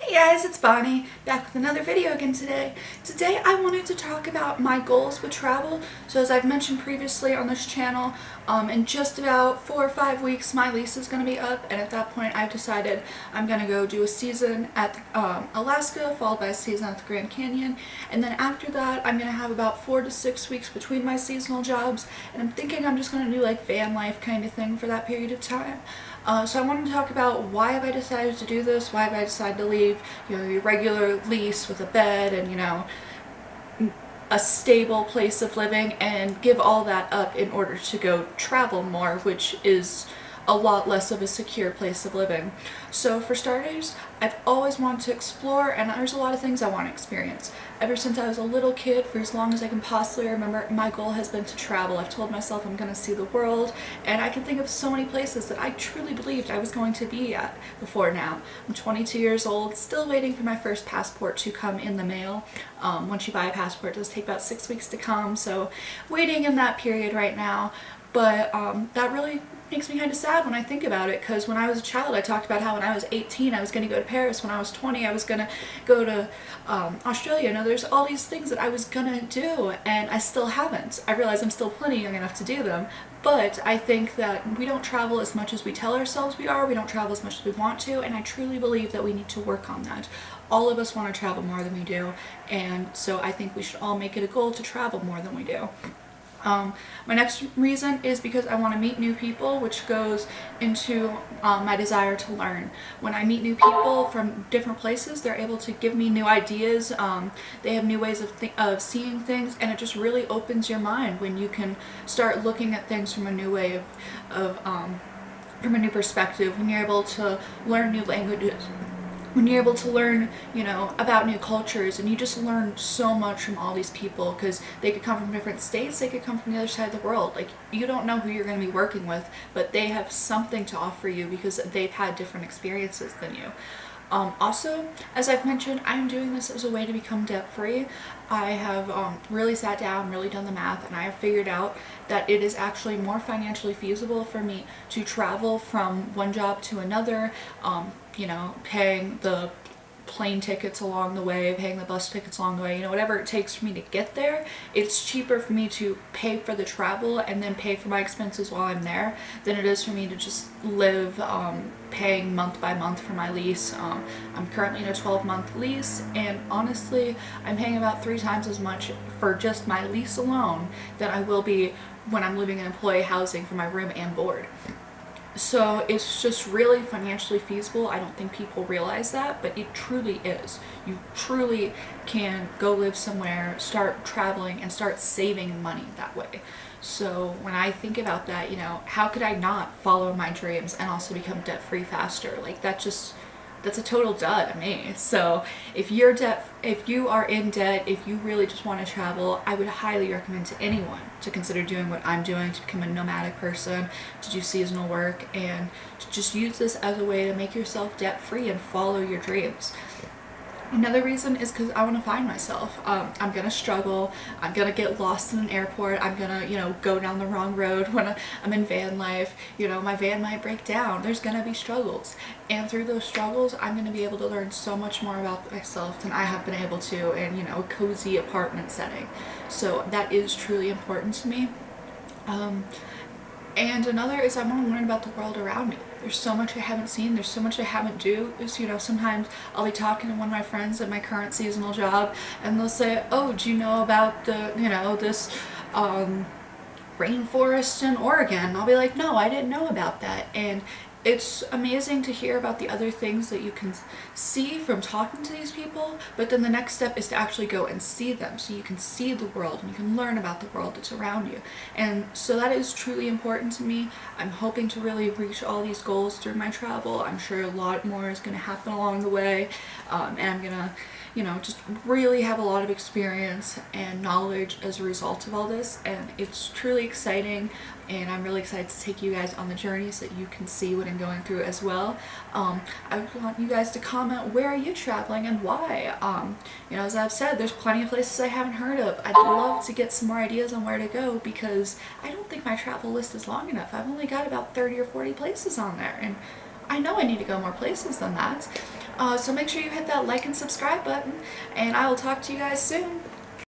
Hey guys, it's Bonnie, back with another video again today. Today I wanted to talk about my goals with travel. So as I've mentioned previously on this channel, in just about 4 or 5 weeks my lease is going to be up, and at that point I've decided I'm going to go do a season at Alaska, followed by a season at the Grand Canyon, and then after that I'm going to have about 4 to 6 weeks between my seasonal jobs, and I'm thinking I'm just going to do like van life kind of thing for that period of time. So I wanted to talk about why have I decided to do this, why have I decided to leave, your regular lease with a bed and, a stable place of living, and give all that up in order to go travel more, which is a lot less of a secure place of living. So for starters, I've always wanted to explore, and there's a lot of things I want to experience. Ever since I was a little kid, for as long as I can possibly remember, my goal has been to travel. I've told myself I'm going to see the world, and I can think of so many places that I truly believed I was going to be at before now. I'm 22 years old, still waiting for my first passport to come in the mail. Once you buy a passport, it does take about 6 weeks to come, so waiting in that period right now. But that really makes me kind of sad when I think about it, because when I was a child I talked about how when I was 18 I was going to go to Paris, when I was 20 I was going to go to Australia. Now there's all these things that I was going to do and I still haven't. I realize I'm still plenty young enough to do them, but I think that we don't travel as much as we tell ourselves we are, we don't travel as much as we want to, and I truly believe that we need to work on that. All of us want to travel more than we do, and so I think we should all make it a goal to travel more than we do. My next reason is because I want to meet new people, which goes into my desire to learn. When I meet new people from different places, they're able to give me new ideas. They have new ways of seeing things, and it just really opens your mind when you can start looking at things from a new way from a new perspective, when you're able to learn new languages, when you're able to learn, about new cultures, and you just learn so much from all these people, because they could come from different states, they could come from the other side of the world. Like, you don't know who you're going to be working with, but they have something to offer you because they've had different experiences than you. Also, as I've mentioned, I'm doing this as a way to become debt-free. I have really sat down, really done the math, and I have figured out that it is actually more financially feasible for me to travel from one job to another, paying the plane tickets along the way, paying the bus tickets along the way, whatever it takes for me to get there. It's cheaper for me to pay for the travel and then pay for my expenses while I'm there than it is for me to just live paying month by month for my lease. I'm currently in a 12-month lease, and honestly I'm paying about 3 times as much for just my lease alone than I will be when I'm living in employee housing for my room and board. So it's just really financially feasible. I don't think people realize that, but it truly is. You truly can go live somewhere, start traveling, and start saving money that way. So when I think about that, how could I not follow my dreams and also become debt-free faster? Like, that's a total duh to me. So if you are in debt, if you really just want to travel, I would highly recommend to anyone to consider doing what I'm doing, to become a nomadic person, to do seasonal work, and to just use this as a way to make yourself debt-free and follow your dreams. Another reason is because I want to find myself. I'm gonna struggle. I'm gonna get lost in an airport. I'm gonna, go down the wrong road when I'm in van life. My van might break down. There's gonna be struggles, and through those struggles, I'm gonna be able to learn so much more about myself than I have been able to in, a cozy apartment setting. So that is truly important to me. And another is I want to learn about the world around me. There's so much I haven't seen, there's so much I haven't do. Sometimes I'll be talking to one of my friends at my current seasonal job, and they'll say, oh, do you know about the, this rainforest in Oregon? And I'll be like, no, I didn't know about that. And it's amazing to hear about the other things that you can see from talking to these people, but then the next step is to actually go and see them, so you can see the world and you can learn about the world that's around you. And so that is truly important to me. I'm hoping to really reach all these goals through my travel. I'm sure a lot more is going to happen along the way, and I'm gonna just really have a lot of experience and knowledge as a result of all this, and it's truly exciting, and I'm really excited to take you guys on the journey so that you can see what I'm going through as well. I want you guys to comment, where are you traveling and why? As I've said, there's plenty of places I haven't heard of. I'd love to get some more ideas on where to go, because I don't think my travel list is long enough. I've only got about 30 or 40 places on there, and I know I need to go more places than that. So make sure you hit that like and subscribe button, and I will talk to you guys soon.